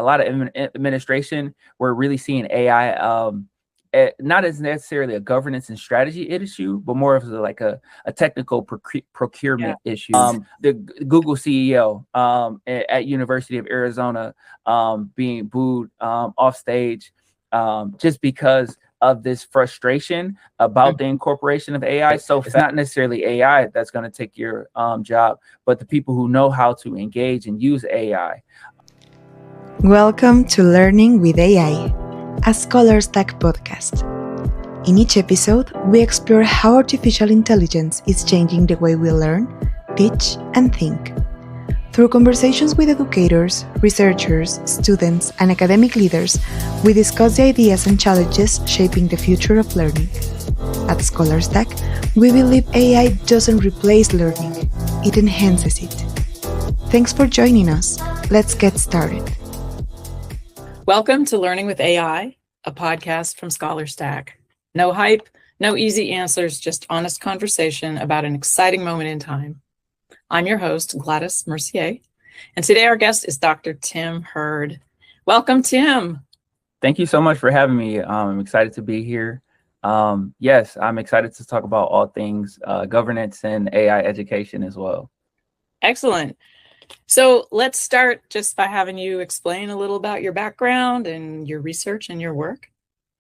lot of administration, we're really seeing AI not as necessarily a governance and strategy issue, but more of like a technical procurement issue. The Google CEO at University of Arizona being booed off stage just because of this frustration about the incorporation of AI. So it's not necessarily AI that's going to take your job, but the people who know how to engage and use AI. Welcome to Learning with AI, a ScholarStack podcast. In each episode, we explore how artificial intelligence is changing the way we learn, teach, and think. Through conversations with educators, researchers, students, and academic leaders, we discuss the ideas and challenges shaping the future of learning. At ScholarStack, we believe AI doesn't replace learning, it enhances it. Thanks for joining us. Let's get started. Welcome to Learning with AI, a podcast from ScholarStack. No hype, no easy answers, just honest conversation about an exciting moment in time. I'm your host, Gladys Mercier, and today our guest is Dr. Tim Hurd. Welcome, Tim. Thank you so much for having me. I'm excited to be here. Yes, I'm excited to talk about all things governance and AI education as well. Excellent. So let's start just by having you explain a little about your background and your research and your work.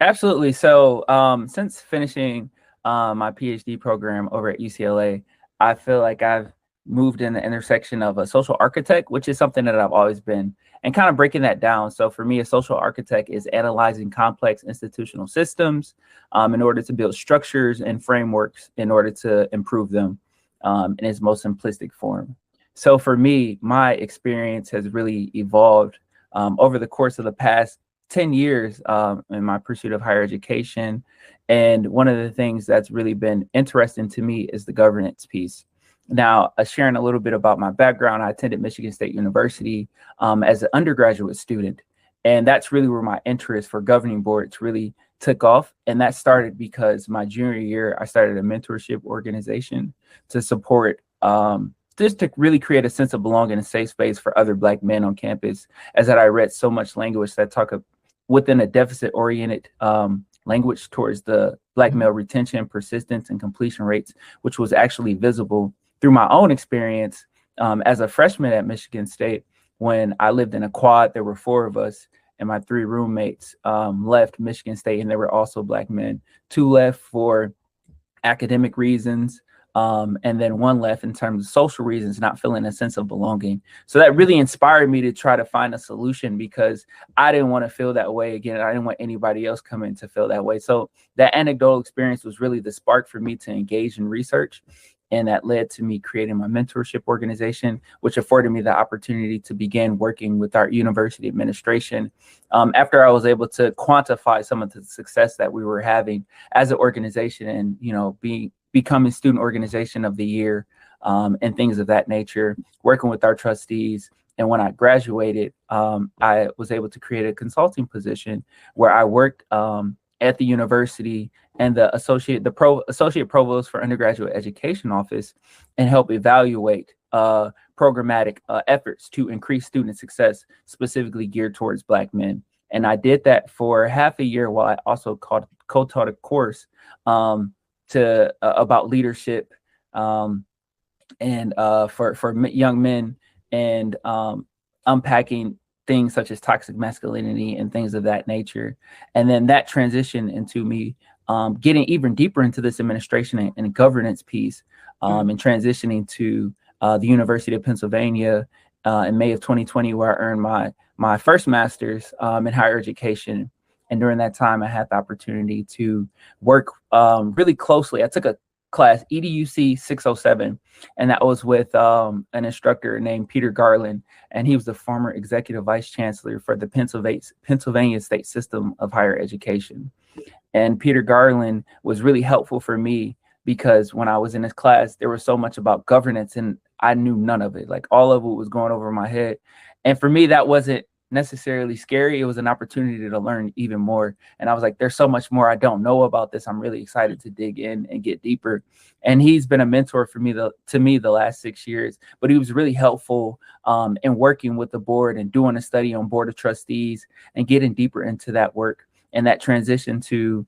Absolutely. So since finishing my PhD program over at UCLA, I feel like I've moved in the intersection of a social architect, which is something that I've always been, and kind of breaking that down. So for me, a social architect is analyzing complex institutional systems in order to build structures and frameworks in order to improve them in its most simplistic form. So for me, my experience has really evolved over the course of the past 10 years in my pursuit of higher education. And one of the things that's really been interesting to me is the governance piece. Now, sharing a little bit about my background, I attended Michigan State University as an undergraduate student. And that's really where my interest for governing boards really took off. And that started because my junior year, I started a mentorship organization to support just to really create a sense of belonging and safe space for other Black men on campus, as that I read so much language that talk within a deficit-oriented language towards the Black male retention, persistence, and completion rates, which was actually visible through my own experience as a freshman at Michigan State. When I lived in a quad, there were 4 of us, and my 3 roommates left Michigan State, and they were also Black men. 2 left for academic reasons, and then 1 left in terms of social reasons, not feeling a sense of belonging. So that really inspired me to try to find a solution, because I didn't want to feel that way again. I didn't want anybody else coming to feel that way. So that anecdotal experience was really the spark for me to engage in research. And that led to me creating my mentorship organization, which afforded me the opportunity to begin working with our university administration after I was able to quantify some of the success that we were having as an organization, and, you know, becoming student organization of the year and things of that nature, working with our trustees. And when I graduated, I was able to create a consulting position where I worked at the university and the associate provost for undergraduate education office, and help evaluate programmatic efforts to increase student success, specifically geared towards Black men. And I did that for half a year, while I also co-taught a course about leadership and for young men, and unpacking things such as toxic masculinity and things of that nature. And then that transitioned into me getting even deeper into this administration and governance piece, and transitioning to the University of Pennsylvania in May of 2020, where I earned my first master's in higher education. And during that time, I had the opportunity to work really closely. I took a class, EDUC 607, and that was with an instructor named Peter Garland, and he was the former executive vice chancellor for the Pennsylvania State System of Higher Education. And Peter Garland was really helpful for me, because when I was in his class, there was so much about governance, and I knew none of it. Like, all of it was going over my head. And for me, that wasn't necessarily scary. It was an opportunity to learn even more. And I was like, there's so much more I don't know about this. I'm really excited to dig in and get deeper. And he's been a mentor for me, the last 6 years, but he was really helpful in working with the board and doing a study on board of trustees and getting deeper into that work. And that transition to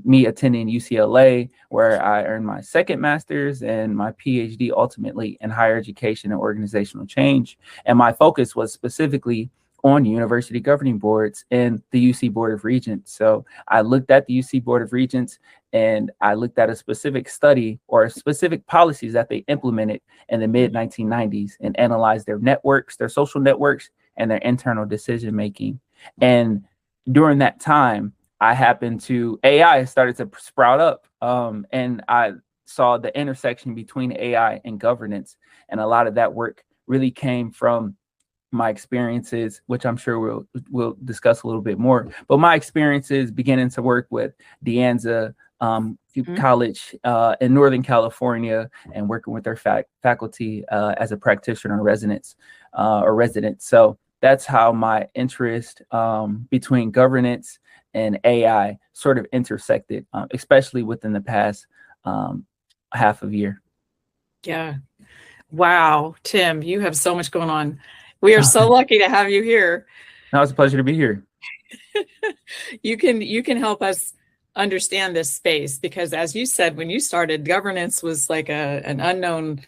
me attending UCLA, where I earned my second master's and my PhD ultimately in higher education and organizational change. And my focus was specifically on university governing boards and the UC Board of Regents. So I looked at the UC Board of Regents and I looked at a specific study or specific policies that they implemented in the mid 1990s and analyzed their networks, their social networks, and their internal decision making. And during that time, AI started to sprout up, and I saw the intersection between AI and governance. And a lot of that work really came from my experiences, which I'm sure we'll discuss a little bit more. But my experiences beginning to work with De Anza College in Northern California and working with their faculty as a practitioner or resident. So that's how my interest between governance and AI sort of intersected, especially within the past half of year. Yeah. Wow. Tim, you have so much going on. We are so lucky to have you here. No, it's a pleasure to be here. You can help us understand this space because, as you said, when you started, governance was like an unknown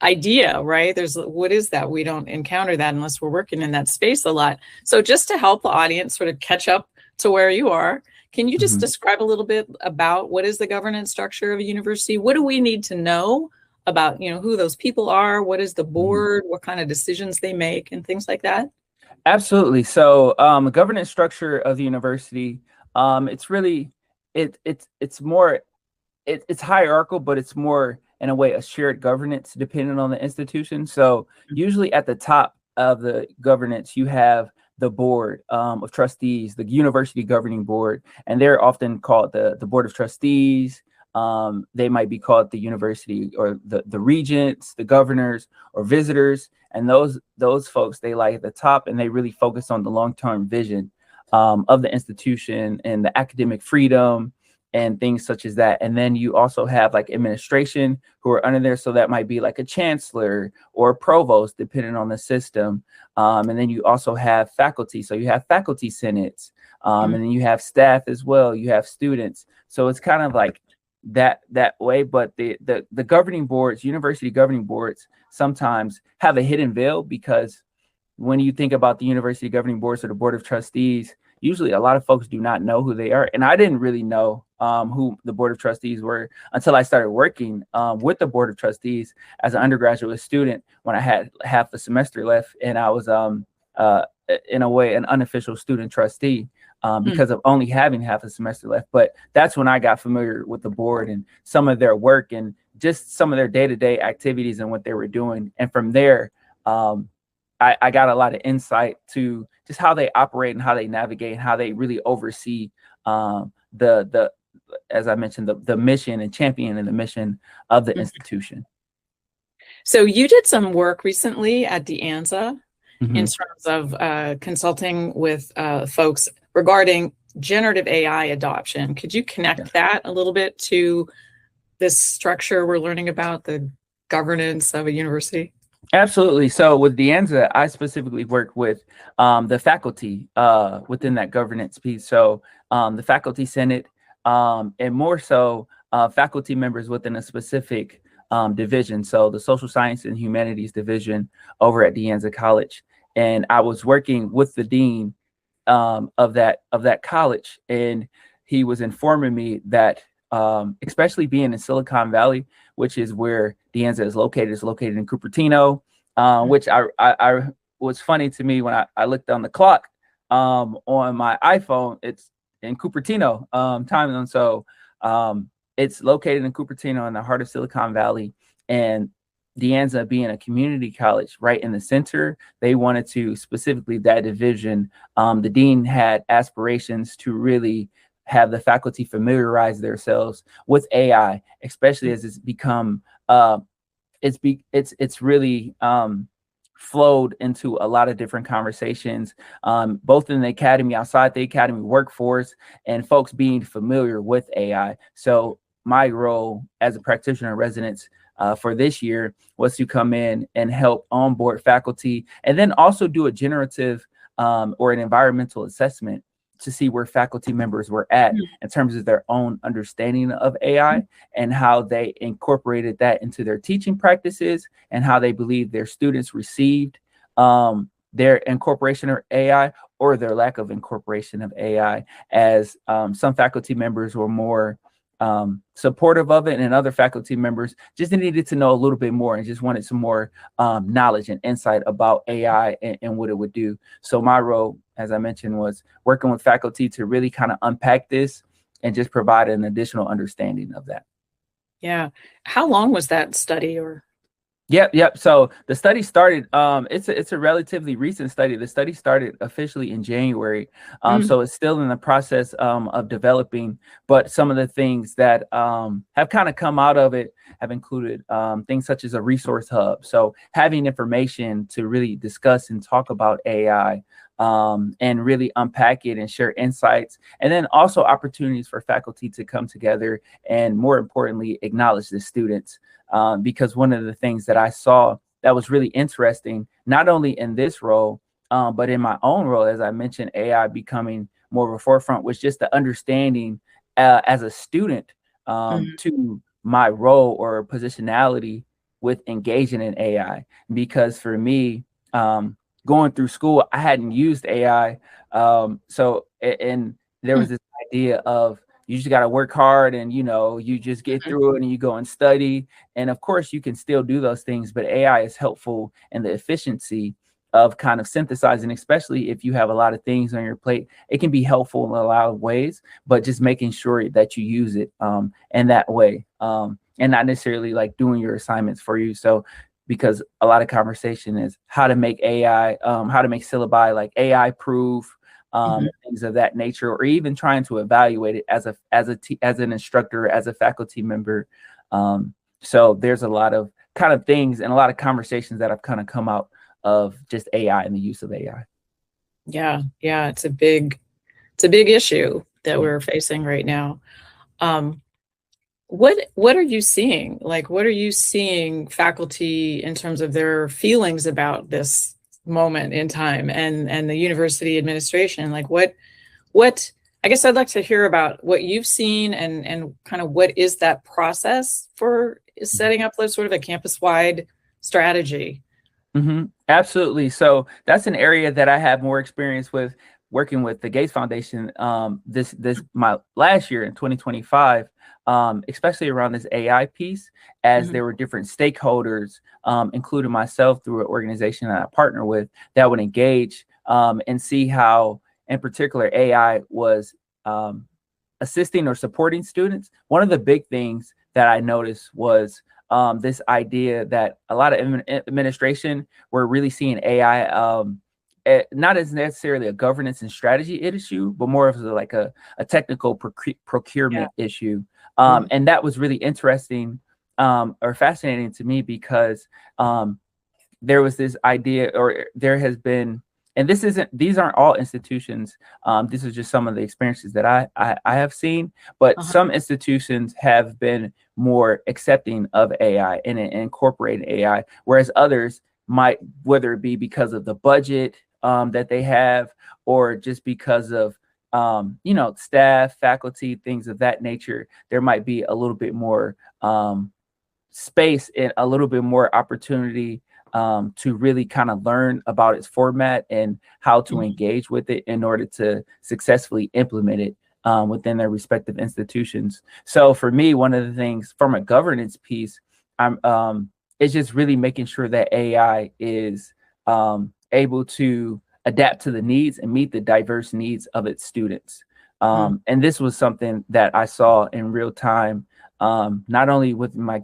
idea, right? What is that? We don't encounter that unless we're working in that space a lot. So just to help the audience sort of catch up to where you are, can you just describe a little bit about what is the governance structure of a university? What do we need to know about, who those people are? What is the board? What kind of decisions they make and things like that? Absolutely. So the governance structure of the university, it's really, it's more, it's hierarchical, but it's more in a way a shared governance depending on the institution. So usually at the top of the governance, you have the board of trustees, the university governing board, and they're often called the board of trustees. They might be called the university or the regents, the governors, or visitors. And those folks, they lie at the top and they really focus on the long-term vision of the institution and the academic freedom and things such as that. And then you also have like administration who are under there. So that might be like a chancellor or a provost, depending on the system. And then you also have faculty. So you have faculty senates, and then you have staff as well. You have students. So it's kind of like that way. But the governing boards, university governing boards, sometimes have a hidden veil, because when you think about the university governing boards or the board of trustees, usually a lot of folks do not know who they are. And I didn't really know who the board of trustees were until I started working with the board of trustees as an undergraduate student when I had half a semester left. And I was, in a way, an unofficial student trustee because of only having half a semester left. But that's when I got familiar with the board and some of their work and just some of their day-to-day activities and what they were doing. And from there, I got a lot of insight to just how they operate and how they navigate and how they really oversee as I mentioned, the mission and championing the mission of the institution. So you did some work recently at De Anza in terms of consulting with folks regarding generative AI adoption. Could you connect that a little bit to this structure we're learning about, the governance of a university? Absolutely. So with De Anza, I specifically work with the faculty within that governance piece. So the faculty senate, and more so faculty members within a specific division. So the social science and humanities division over at De Anza College. And I was working with the dean of that college, and he was informing me that especially being in Silicon Valley, which is where De Anza is located in Cupertino, which I was funny to me when I looked on the clock on my iPhone. It's in Cupertino time zone. So it's located in Cupertino in the heart of Silicon Valley. And De Anza being a community college right in the center, they wanted to specifically that division. The dean had aspirations to really have the faculty familiarize themselves with AI, especially as it's become it's really flowed into a lot of different conversations, both in the academy, outside the academy, workforce, and folks being familiar with AI. So my role as a practitioner in residence for this year was to come in and help onboard faculty, and then also do a generative or an environmental assessment to see where faculty members were at in terms of their own understanding of AI and how they incorporated that into their teaching practices and how they believe their students received their incorporation of AI or their lack of incorporation of AI, as some faculty members were more supportive of it, and other faculty members just needed to know a little bit more and just wanted some more knowledge and insight about AI and what it would do. So my role, as I mentioned, was working with faculty to really kind of unpack this and just provide an additional understanding of that. Yeah. How long was that study? Or Yep. So the study started, it's a relatively recent study. The study started officially in January. So it's still in the process of developing, but some of the things that have kind of come out of it have included things such as a resource hub. So having information to really discuss and talk about AI and really unpack it and share insights, and then also opportunities for faculty to come together and, more importantly, acknowledge the students. Because one of the things that I saw that was really interesting, not only in this role, but in my own role, as I mentioned, AI becoming more of a forefront, was just the understanding as a student to my role or positionality with engaging in AI. Because for me, going through school, I hadn't used AI. And there was this idea of, you just got to work hard and, you just get through it and you go and study. And of course, you can still do those things, but AI is helpful in the efficiency of kind of synthesizing, especially if you have a lot of things on your plate. It can be helpful in a lot of ways, but just making sure that you use it in that way and not necessarily like doing your assignments for you. So because a lot of conversation is how to make AI, how to make syllabi like AI proof, things of that nature, or even trying to evaluate it as an instructor, as a faculty member. So there's a lot of kind of things and a lot of conversations that have kind of come out of just AI and the use of AI. Yeah, it's a big issue that we're facing right now. What are you seeing? Like, what are you seeing faculty in terms of their feelings about this moment in time, and the university administration? Like, what I guess I'd like to hear about what you've seen and kind of what is that process for setting up sort of a campus-wide strategy. Absolutely. So that's an area that I have more experience with, working with the Gates Foundation this my last year in 2025, especially around this AI piece, as there were different stakeholders, including myself through an organization that I partner with, that would engage and see how, in particular, AI was assisting or supporting students. One of the big things that I noticed was this idea that a lot of administration were really seeing AI not as necessarily a governance and strategy issue, but more of like a technical procurement issue. And that was really interesting or fascinating to me, because there was this idea, or there has been, and these aren't all institutions. This is just some of the experiences that I have seen, but some institutions have been more accepting of AI and incorporating AI, whereas others might, whether it be because of the budget that they have, or just because of staff, faculty, things of that nature, there might be a little bit more space and a little bit more opportunity to really kind of learn about its format and how to engage with it in order to successfully implement it within their respective institutions. So for me, one of the things from a governance piece, it's just really making sure that AI is able to adapt to the needs and meet the diverse needs of its students. And this was something that I saw in real time, not only within my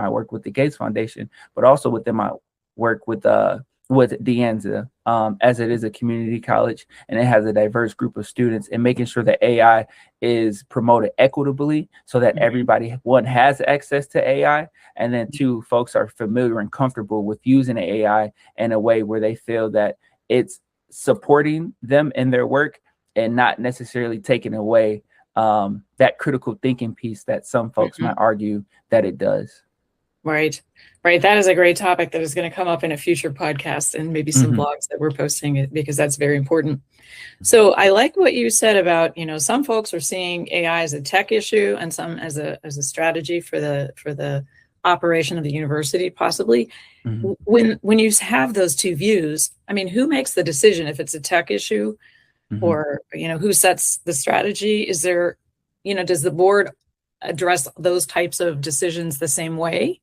work with the Gates Foundation, but also within my work with with De Anza, as it is a community college and it has a diverse group of students, and making sure that AI is promoted equitably so that everybody, one, has access to AI, and then two, folks are familiar and comfortable with using AI in a way where they feel that it's supporting them in their work and not necessarily taking away that critical thinking piece that some folks might argue that it does. Right. Right. That is a great topic that is going to come up in a future podcast and maybe some blogs that we're posting, because that's very important. So I like what you said about, some folks are seeing AI as a tech issue and some as a strategy for the operation of the university, possibly. When you have those two views, I mean, who makes the decision if it's a tech issue or, who sets the strategy? Is there, does the board address those types of decisions the same way?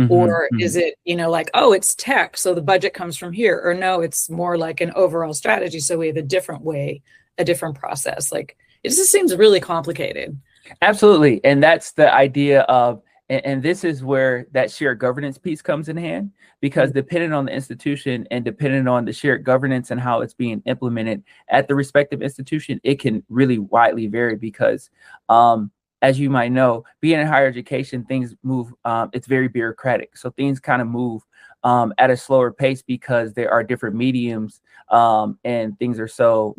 Or is it, like, oh, it's tech, so the budget comes from here? Or no, it's more like an overall strategy, so we have a different way, a different process. Like, it just seems really complicated. Absolutely. And that's the idea of, and this is where that shared governance piece comes in hand, because depending on the institution and depending on the shared governance and how it's being implemented at the respective institution, it can really widely vary because, as you might know, being in higher education, things move, it's very bureaucratic. So things kind of move at a slower pace because there are different mediums and things are so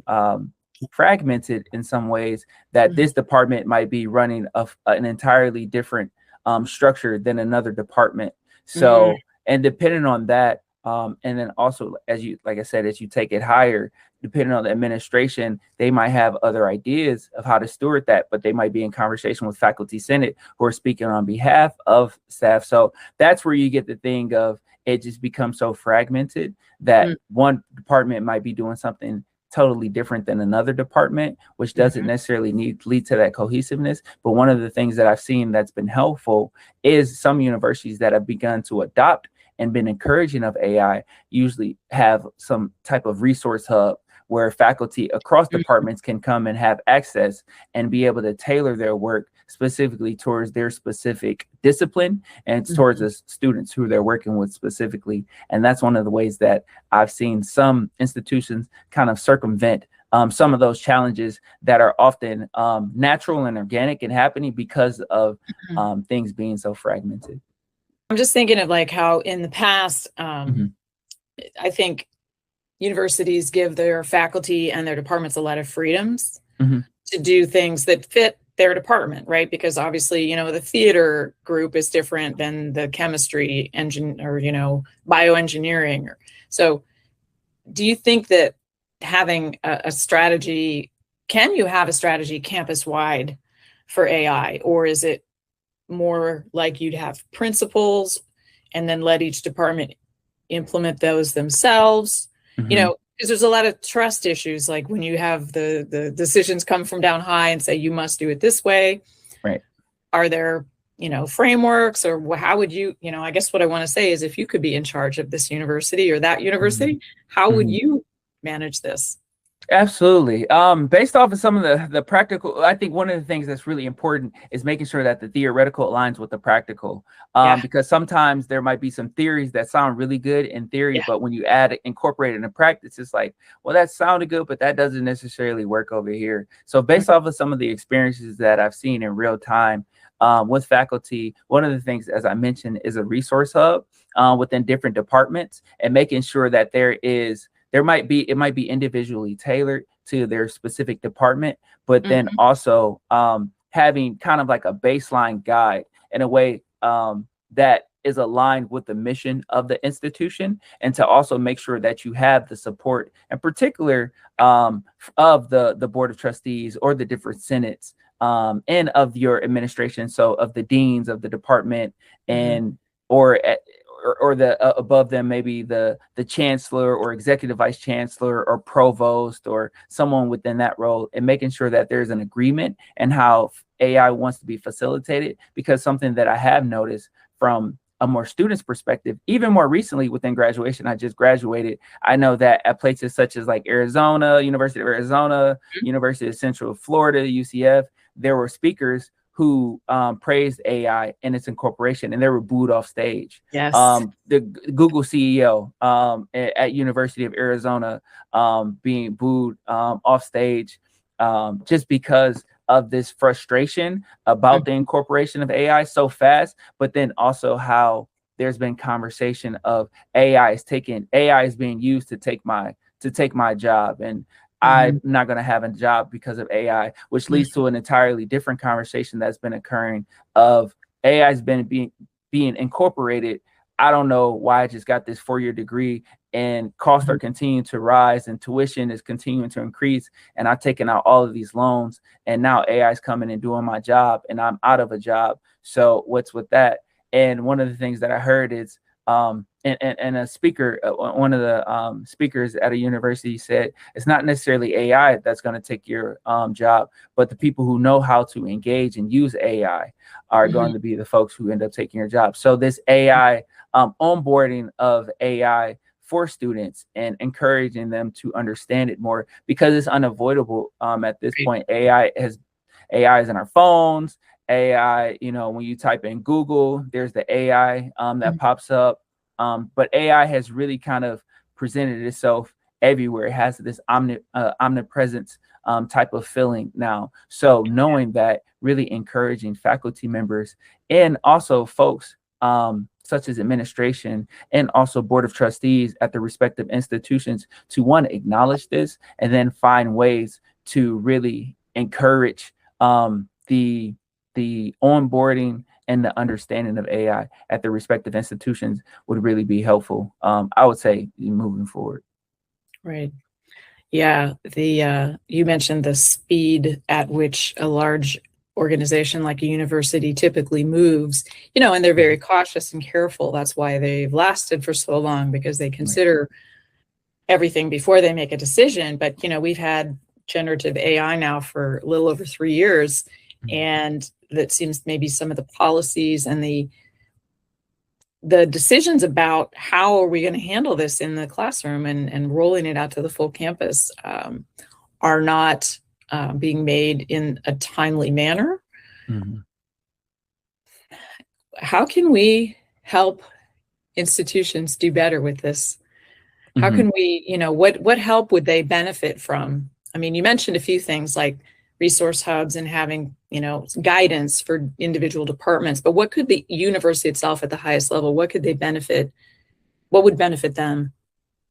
fragmented in some ways that this department might be running an entirely different structure than another department. So, and depending on that, and then also, like I said, as you take it higher, depending on the administration, they might have other ideas of how to steward that, but they might be in conversation with faculty senate who are speaking on behalf of staff. So that's where you get the thing of it just becomes so fragmented that one department might be doing something totally different than another department, which doesn't necessarily lead to that cohesiveness. But one of the things that I've seen that's been helpful is some universities that have begun to adopt and been encouraging of AI usually have some type of resource hub where faculty across departments can come and have access and be able to tailor their work specifically towards their specific discipline and towards the students who they're working with specifically. And that's one of the ways that I've seen some institutions kind of circumvent some of those challenges that are often natural and organic and happening because of things being so fragmented. I'm just thinking of like how in the past, I think universities give their faculty and their departments a lot of freedoms to do things that fit their department, right? Because obviously, the theater group is different than the chemistry engine or, bioengineering. So do you think that having a strategy, can you have a strategy campus-wide for AI, or is it more like you'd have principles and then let each department implement those themselves? Because there's a lot of trust issues, like when you have the decisions come from down high and say you must do it this way. Right. Are there frameworks, or how would you, I guess what I want to say is, if you could be in charge of this university or that university, how would you manage this? Absolutely. Based off of some of the practical, I think one of the things that's really important is making sure that the theoretical aligns with the practical. Because sometimes there might be some theories that sound really good in theory, but when you incorporate it into practice, it's like, well, that sounded good, but that doesn't necessarily work over here. So based off of some of the experiences that I've seen in real time with faculty, one of the things, as I mentioned, is a resource hub within different departments, and making sure that it might be individually tailored to their specific department, but then also having kind of like a baseline guide in a way that is aligned with the mission of the institution, and to also make sure that you have the support, in particular, of the board of trustees or the different senates and of your administration. So of the deans of the department and or the above them, maybe the chancellor or executive vice chancellor or provost or someone within that role, and making sure that there's an agreement and how AI wants to be facilitated. Because something that I have noticed from a more student's perspective, even more recently within graduation, I just graduated. I know that at places such as like Arizona, University of Arizona, University of Central Florida, UCF, there were speakers who praised AI and its incorporation, and they were booed off stage. Yes. The Google CEO at University of Arizona being booed off stage just because of this frustration about the incorporation of AI so fast, but then also how there's been conversation of AI is being used to take my job, and I'm not going to have a job because of AI, which leads to an entirely different conversation that's been occurring of AI has been being incorporated. I don't know why I just got this 4-year degree and costs are continuing to rise and tuition is continuing to increase. And I've taken out all of these loans and now AI is coming and doing my job and I'm out of a job. So what's with that? And one of the things that I heard is and a speaker, one of the speakers at a university said, it's not necessarily AI that's going to take your job, but the people who know how to engage and use AI are going to be the folks who end up taking your job. So this AI onboarding of AI for students and encouraging them to understand it more, because it's unavoidable at this point. AI is in our phones. AI, when you type in Google, there's the AI that pops up. But AI has really kind of presented itself everywhere. It has this omnipresence type of feeling now. So knowing that, really encouraging faculty members and also folks such as administration and also board of trustees at the respective institutions to one, acknowledge this, and then find ways to really encourage the onboarding and the understanding of AI at the respective institutions would really be helpful, I would say, moving forward. Right. Yeah. You mentioned the speed at which a large organization like a university typically moves, and they're very cautious and careful. That's why they've lasted for so long, because they consider everything before they make a decision. But, we've had generative AI now for a little over 3 years. And that seems maybe some of the policies and the decisions about how are we going to handle this in the classroom and rolling it out to the full campus are not being made in a timely manner. How can we help institutions do better with this? How can we, what help would they benefit from? I mean, you mentioned a few things like resource hubs and having, guidance for individual departments, but what could the university itself at the highest level, what could they benefit? What would benefit them?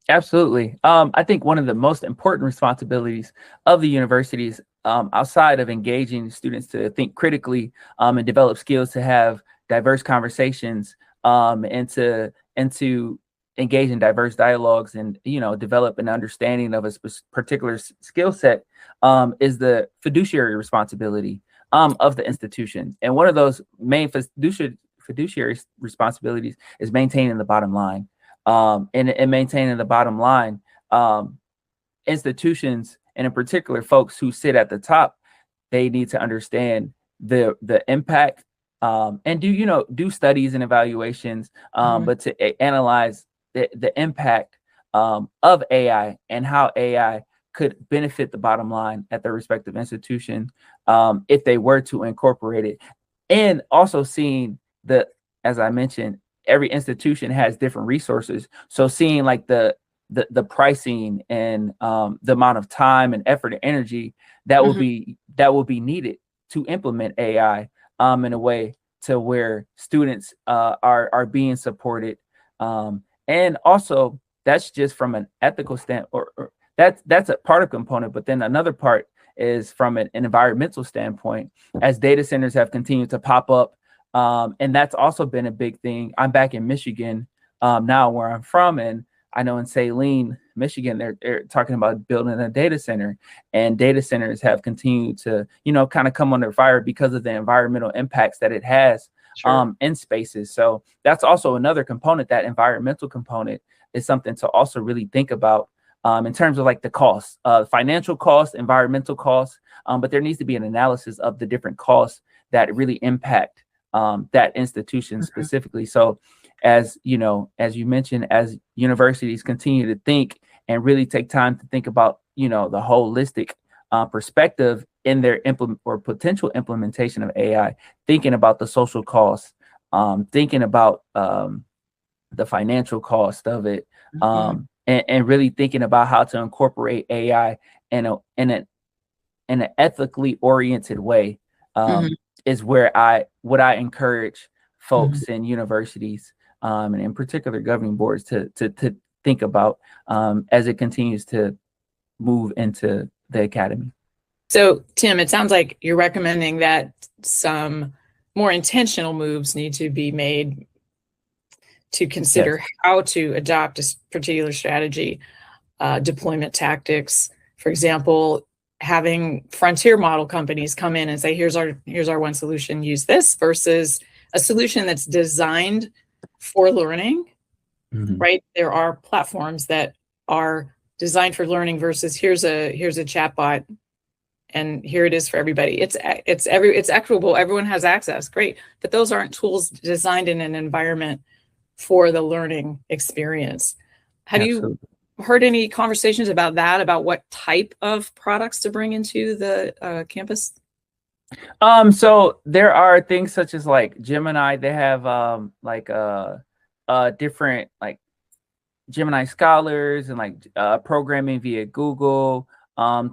Absolutely. I think one of the most important responsibilities of the universities, outside of engaging students to think critically and develop skills to have diverse conversations and to engage in diverse dialogues and develop an understanding of a particular skill set, is the fiduciary responsibility of the institution. And one of those main fiduciary responsibilities is maintaining the bottom line. And maintaining the bottom line, institutions, and in particular folks who sit at the top, they need to understand the impact and do studies and evaluations, but to analyze the impact of AI and how AI could benefit the bottom line at their respective institution if they were to incorporate it. And also seeing as I mentioned, every institution has different resources. So seeing like the pricing and the amount of time and effort and energy that will be needed to implement AI in a way to where students are being supported. And also that's just from an ethical standpoint, or that's a part of component. But then another part is from an environmental standpoint, as data centers have continued to pop up. And that's also been a big thing. I'm back in Michigan now, where I'm from, and I know in Saline, Michigan, they're talking about building a data center, and data centers have continued to, kind of come under fire because of the environmental impacts that it has in spaces. So that's also another component. That environmental component is something to also really think about in terms of like the costs, financial costs, environmental costs, but there needs to be an analysis of the different costs that really impact that institution specifically. So as you mentioned, as universities continue to think and really take time to think about, the holistic perspective in their implement or potential implementation of AI, thinking about the social costs, thinking about the financial cost of it, and really thinking about how to incorporate AI in an ethically oriented way, is where I encourage folks in universities, and in particular governing boards to think about, as it continues to move into the academy. So, Tim, it sounds like you're recommending that some more intentional moves need to be made to consider how to adopt a particular strategy, deployment tactics. For example, having frontier model companies come in and say, here's our one solution, use this, versus a solution that's designed for learning, right? There are platforms that are designed for learning versus here's a chatbot and here it is for everybody. It's equitable. Everyone has access. Great. But those aren't tools designed in an environment for the learning experience. Have you heard any conversations about that, about what type of products to bring into the campus? So there are things such as like Gemini. They have different like Gemini scholars and like programming via Google.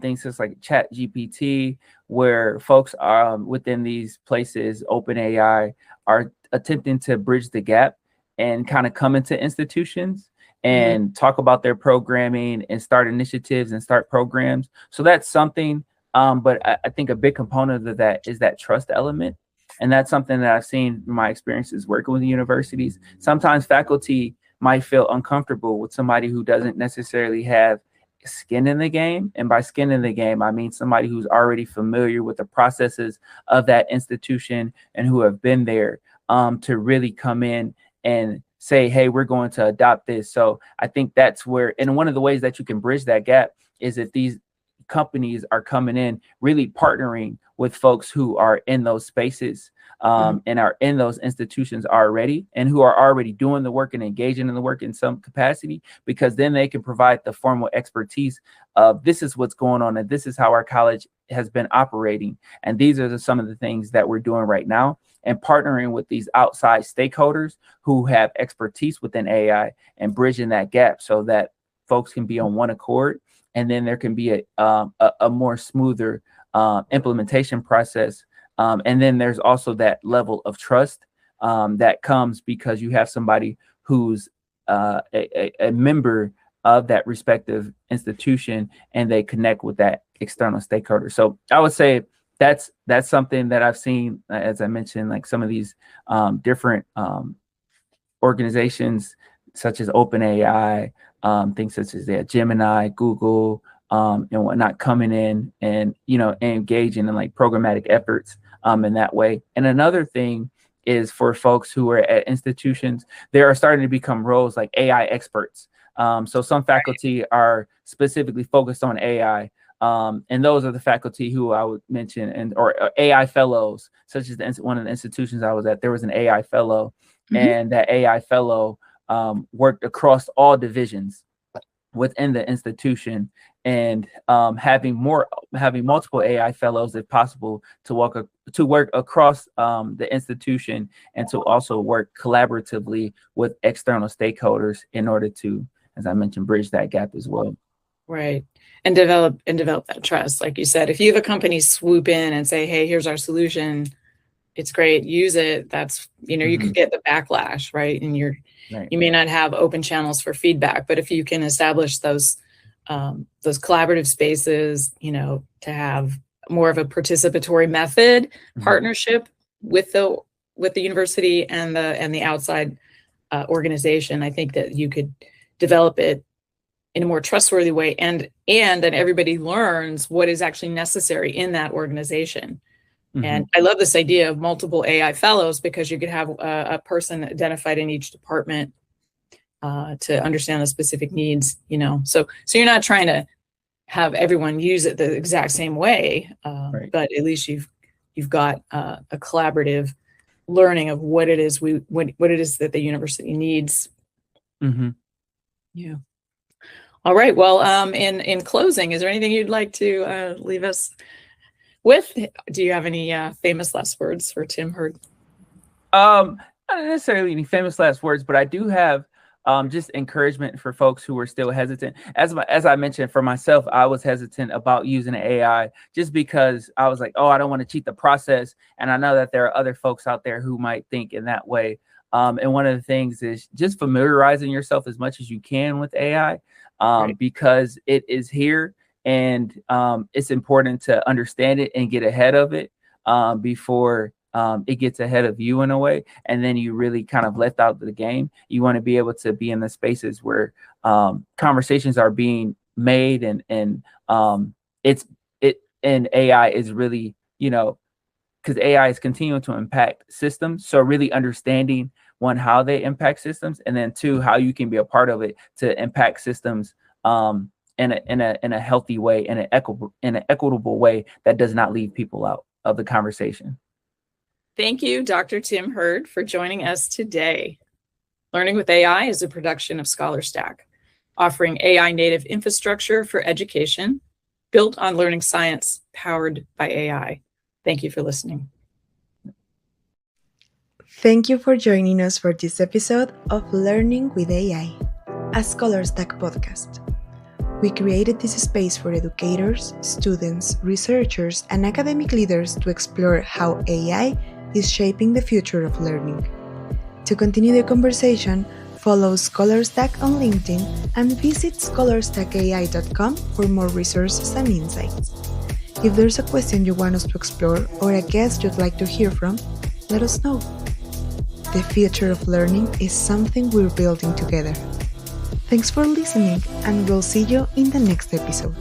Things such like Chat GPT, where folks are within these places, OpenAI, are attempting to bridge the gap and kind of come into institutions and talk about their programming and start initiatives and start programs. So that's something. But I think a big component of that is that trust element. And that's something that I've seen in my experiences working with the universities. Sometimes faculty might feel uncomfortable with somebody who doesn't necessarily have skin in the game. And by skin in the game, I mean somebody who's already familiar with the processes of that institution and who have been there, to really come in and say, hey, we're going to adopt this. So I think that's where, and one of the ways that you can bridge that gap is if these companies are coming in, really partnering with folks who are in those spaces, and are in those institutions already, and who are already doing the work and engaging in the work in some capacity, because then they can provide the formal expertise of this is what's going on and this is how our college has been operating. And these are some of the things that we're doing right now, and partnering with these outside stakeholders who have expertise within AI and bridging that gap so that folks can be on one accord. And then there can be a more smoother implementation process. And then there's also that level of trust that comes because you have somebody who's a member of that respective institution and they connect with that external stakeholder. So I would say that's something that I've seen, as I mentioned, like some of these different organizations such as OpenAI, things such as Gemini, Google, and whatnot, coming in and, engaging in like programmatic efforts in that way. And another thing is for folks who are at institutions, there are starting to become roles like AI experts. So some faculty are specifically focused on AI. And those are the faculty who I would mention, or AI fellows, such as one of the institutions I was at, there was an AI fellow, and that AI fellow worked across all divisions within the institution, and having multiple AI fellows, if possible, to work across the institution, and to also work collaboratively with external stakeholders in order to, as I mentioned, bridge that gap as well. Right. And develop that trust. Like you said, if you have a company swoop in and say, hey, here's our solution, it's great, use it. That's, you could get the backlash, right? And you may not have open channels for feedback, but if you can establish those collaborative spaces, to have more of a participatory method partnership with the university and the outside organization, I think that you could develop it in a more trustworthy way, and that everybody learns what is actually necessary in that organization. And I love this idea of multiple AI fellows, because you could have a person identified in each department to understand the specific needs, So you're not trying to have everyone use it the exact same way, but at least you've got a collaborative learning of what it is what it is that the university needs. Yeah. All right. Well, in closing, is there anything you'd like to leave us Do you have any famous last words for Tim Hurd? Not necessarily any famous last words, but I do have just encouragement for folks who are still hesitant. As I mentioned, for myself, I was hesitant about using AI just because I was like, oh, I don't want to cheat the process. And I know that there are other folks out there who might think in that way. And one of the things is just familiarizing yourself as much as you can with AI, Right. because it is here, and it's important to understand it and get ahead of it before it gets ahead of you in a way, and then you really kind of left out of the game. You want to be able to be in the spaces where conversations are being made, and AI is really, because AI is continuing to impact systems. So really understanding, one, how they impact systems, and then two, how you can be a part of it to impact systems in a healthy way, in an equitable way that does not leave people out of the conversation. Thank you, Dr. Tim Hurd, for joining us today. Learning with AI is a production of ScholarStack, offering AI native infrastructure for education built on learning science powered by AI. Thank you for listening. Thank you for joining us for this episode of Learning with AI, a ScholarStack podcast. We created this space for educators, students, researchers, and academic leaders to explore how AI is shaping the future of learning. To continue the conversation, follow ScholarStack on LinkedIn and visit scholarstackai.com for more resources and insights. If there's a question you want us to explore or a guest you'd like to hear from, let us know. The future of learning is something we're building together. Thanks for listening, and we'll see you in the next episode.